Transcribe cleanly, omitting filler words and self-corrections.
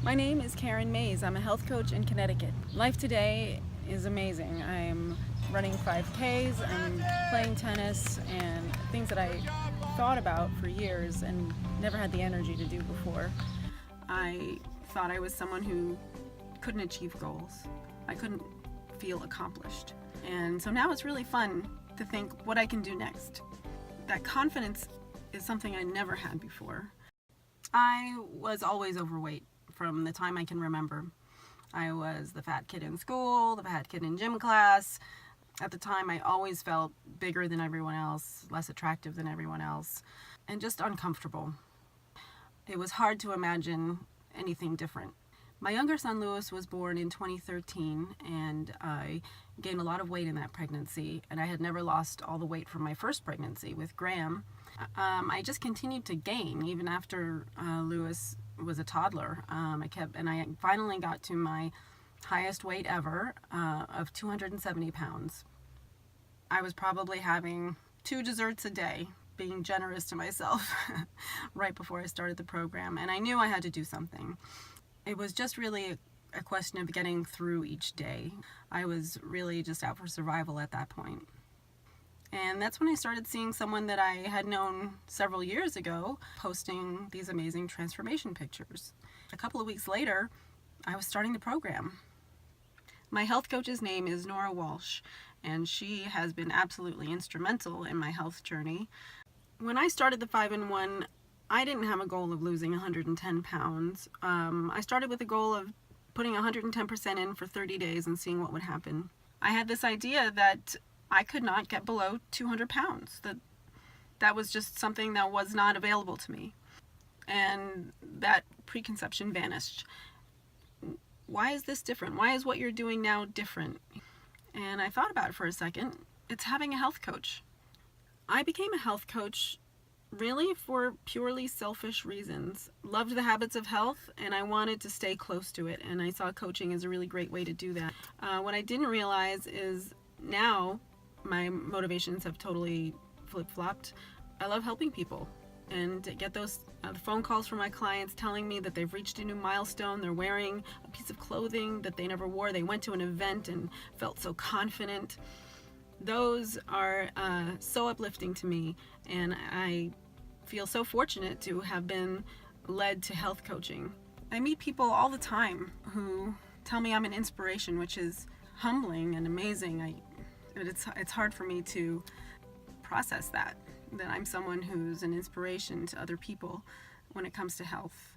My name is Karen Mays. I'm a health coach in Connecticut. Life today is amazing. I'm running 5Ks, I'm playing tennis, and things that I thought about for years and never had the energy to do before. I thought I was someone who couldn't achieve goals. I couldn't feel accomplished. And so now it's really fun to think what I can do next. That confidence is something I never had before. I was always overweight from the time I can remember. I was the fat kid in school, the fat kid in gym class. At the time, I always felt bigger than everyone else, less attractive than everyone else, and just uncomfortable. It was hard to imagine anything different. My younger son Lewis was born in 2013, and I gained a lot of weight in that pregnancy, and I had never lost all the weight from my first pregnancy with Graham. I just continued to gain even after Lewis was a toddler. I finally got to my highest weight ever of 270 pounds. I was probably having 2 desserts a day, being generous to myself right before I started the program, and I knew I had to do something. It was just really a question of getting through each day. I was really just out for survival at that point. And that's when I started seeing someone that I had known several years ago posting these amazing transformation pictures. A couple of weeks later, I was starting the program. My health coach's name is Nora Walsh, and she has been absolutely instrumental in my health journey. When I started the 5-in-1, I didn't have a goal of losing 110 pounds. I started with a goal of putting 110% in for 30 days and seeing what would happen. I had this idea that I could not get below 200 pounds. That was just something that was not available to me. And that preconception vanished. Why is this different? Why is what you're doing now different? And I thought about it for a second. It's having a health coach. I became a health coach really for purely selfish reasons. Loved the habits of health, and I wanted to stay close to it, and I saw coaching as a really great way to do that. What I didn't realize is now my motivations have totally flip-flopped. I love helping people, and to get those phone calls from my clients telling me that they've reached a new milestone, they're wearing a piece of clothing that they never wore, they went to an event and felt so confident. Those are so uplifting to me, and I feel so fortunate to have been led to health coaching. I meet people all the time who tell me I'm an inspiration, which is humbling and amazing. It's hard for me to process that I'm someone who's an inspiration to other people when it comes to health.